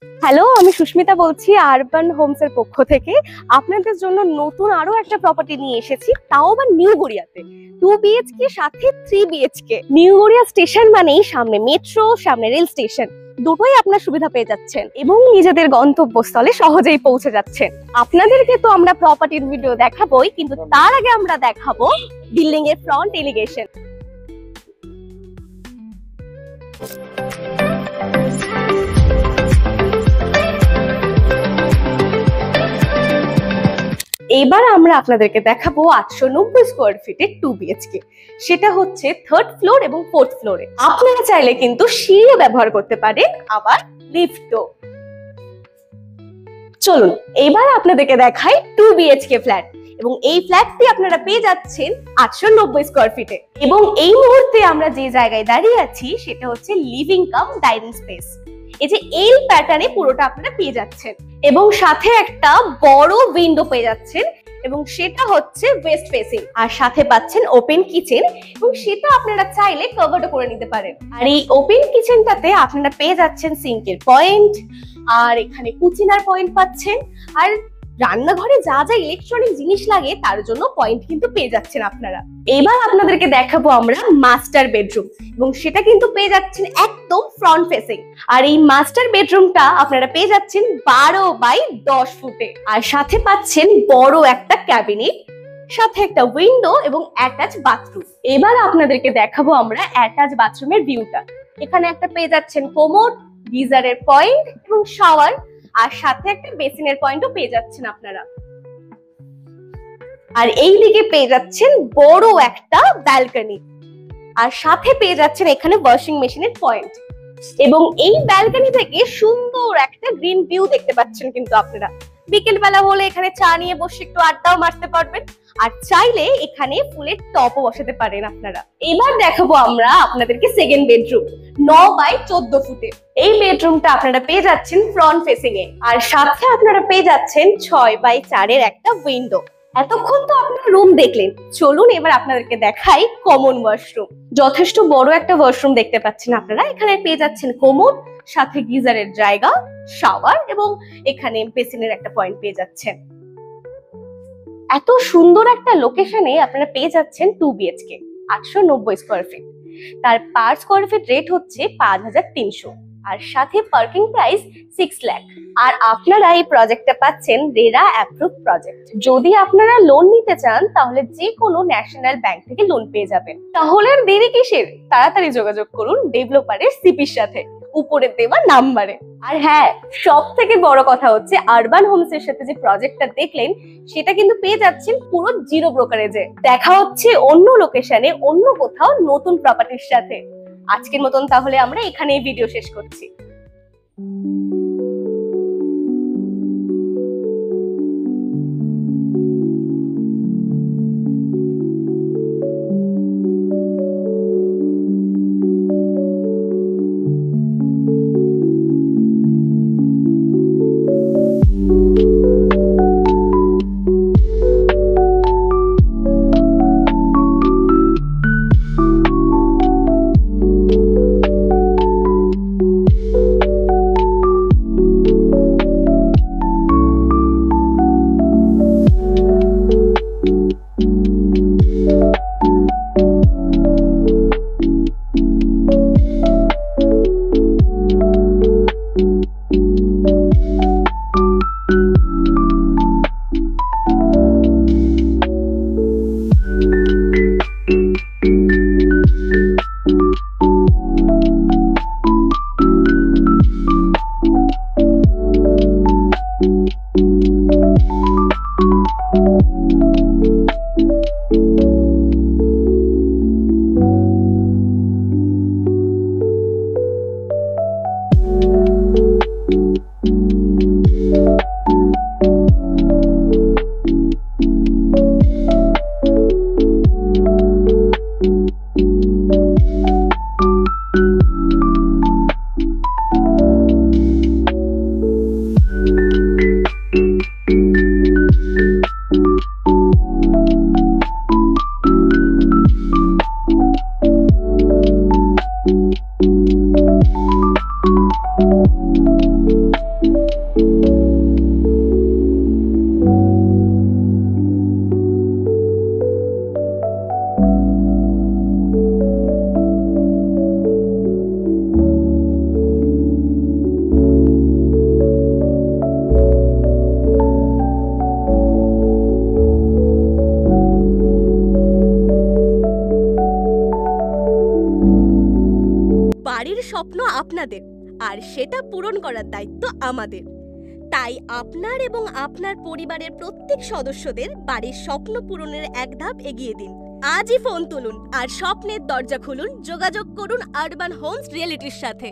Hello, আমি সুস্মিতা বলছি urban Holmes এর পক্ষ থেকে। আপনাদের জন্য নতুন আরো একটা প্রপার্টি নিয়ে এসেছি, তাও আবার নিউ গড়িয়াতে। 2 বিএইচকে সাথে 3 বিএইচকে। নিউ গড়িয়া স্টেশন মানেই সামনে মেট্রো, সামনে রেল স্টেশন, দুটোই আপনার সুবিধা পেয়ে যাচ্ছেন এবং নিজেদের গন্তব্যস্থলে সহজেই পৌঁছে যাচ্ছেন। আপনাদেরকে তো আমরা প্রপার্টির ভিডিও দেখাবোই, কিন্তু তার আগে আমরা দেখাবো বিল্ডিং এর ফ্রন্ট এলিগেশন। এবার আমরা আপনাদেরকে দেখাবো 890 স্কোয়ার ফিটের 2 বিএইচকে। সেটা হচ্ছে 3rd ফ্লোর এবং 4th ফ্লোরে। আপনারা চাইলে কিন্তু সিঁড়িও ব্যবহার করতে পারেন, আবার লিফটও। চলুন এবার আপনাদেরকে দেখাই 2 বিএইচকে ফ্ল্যাট, এবং এই ফ্ল্যাটটি আপনারা পেয়ে যাচ্ছেন 890 স্কোয়ার ফিটে। এবং এই মুহূর্তে আমরা যে জায়গায় দাঁড়িয়ে আছি সেটা হচ্ছে লিভিং কাম ডাইনিং স্পেস। এই যে এল প্যাটার্নে পুরোটা আপনারা পেয়ে যাচ্ছেন, এবং সাথে একটা বড় উইন্ডো পেয়ে যাচ্ছেন, এবং সেটা হচ্ছে ওয়েস্ট ফেসিং। আর সাথে পাচ্ছেন ওপেন কিচেন, এবং সেটা আপনারা চাইলে কভারও করে নিতে পারেন। আর এই ওপেন কিচেনটাতে আপনারা পেয়ে যাচ্ছেন সিঙ্কের পয়েন্ট, আর এখানে কুচিনার পয়েন্ট পাচ্ছেন, আর রান্নাঘরে যা যা ইলেকট্রনিক জিনিস লাগে তার জন্য পয়েন্ট কিন্তু পেয়ে যাচ্ছেন আপনারা। এবার আপনাদেরকে দেখাবো আমরা মাস্টার বেডরুম, এবং সেটা কিন্তু পেয়ে যাচ্ছেন একদম ফ্রন্ট ফেসিং। আর এই মাস্টার বেডরুমটা আপনারা পেয়ে যাচ্ছেন 12 বাই 10 ফুটে, আর সাথে পাচ্ছেন বড় একটা ক্যাবিনেট, সাথে একটা উইন্ডো এবং অ্যাটাচ বাথরুম। এবার আপনাদেরকে দেখাবো আমরা অ্যাটাচ বাথরুমের ভিউটা। এখানে একটা পেয়ে যাচ্ছেন কোমোড, গিজারের পয়েন্ট এবং শাওয়ার, আর সাথে একটা বেসিনের পয়েন্টও পেয়ে যাচ্ছেন আপনারা। আর এই দিকে পেয়ে যাচ্ছেন বড় একটা ব্যালকনি, আর সাথে পেয়ে যাচ্ছেন এখানে ওয়াশিং মেশিনের পয়েন্ট। এবং এই ব্যালকনি থেকে সুন্দর একটা গ্রিন ভিউ দেখতে পাচ্ছেন কিন্তু আপনারা। বিকেল বেলা হলে এখানে চা নিয়ে বসে একটু আড্ডাও মারতে পারবেন, আর চাইলে এখানে ফুলের টপও বসাতে পারেন আপনারা। এবার দেখাবো আমরা আপনাদেরকে সেকেন্ড বেডরুম, 9 বাই 14 ফুটে। এই বেডরুমটা আপনারা পেয়ে যাচ্ছেন ফ্রন্ট ফেসিং এ, আর সাথে আপনারা পেয়ে যাচ্ছেন 6 বাই 4 একটা উইন্ডো। এতক্ষণ তো আপনারা রুম দেখলেন, চলুন এবার আপনাদেরকে দেখাই কমন ওয়াশরুম। যথেষ্ট বড় একটা ওয়াশরুম দেখতে পাচ্ছেন আপনারা। এখানে পেয়ে যাচ্ছেন কোমোড, সাথে গিজারের জায়গা, শাওয়ার, এবং এখানে বেসিনের একটা পয়েন্ট পেয়ে যাচ্ছেন। এত সুন্দর একটা লোকেশনে আপনারা পেয়ে যাচ্ছেন 2 বিএইচকে 890 স্কোয়ার ফিট। তার পার স্কোয়ার ফিট রেট হচ্ছে 5300, আর সাথে পার্কিং প্রাইস 6 লাখ। আর আপনারা এই প্রজেক্টটা পাচ্ছেন রেরা অ্যাপ্রুভ প্রজেক্ট। যদি আপনারা লোন নিতে চান তাহলে যে কোনো ন্যাশনাল ব্যাংক থেকে লোন পেয়ে যাবেন। তাহলে আর দেরি কিসের, তাড়াতাড়ি যোগাযোগ করুন ডেভেলপারের সিপির সাথে উপরে দেওয়া নাম্বারে। আর হ্যাঁ, সব থেকে বড় কথা হচ্ছে আরবান হোমস এর সাথে যে প্রজেক্টটা দেখলেন সেটা কিন্তু পেয়ে যাচ্ছেন পুরো জিরো ব্রোকারেজে। দেখা হচ্ছে অন্য লোকেশনে অন্য কোথাও নতুন প্রপার্টির সাথে। আজকের মতন তাহলে আমরা এখানেই ভিডিও শেষ করছি। বাড়ির স্বপ্ন আপনাদের, আর সেটা পূরণ করার দায়িত্ব আমাদের। তাই আপনার এবং আপনার পরিবারের প্রত্যেক সদস্যদের বাড়ির স্বপ্ন পূরণের এক ধাপ এগিয়ে দিন। আজই ফোন তুলুন আর স্বপ্নের দরজা খুলুন। যোগাযোগ করুন আরবান হোমস রিয়েলিটির সাথে।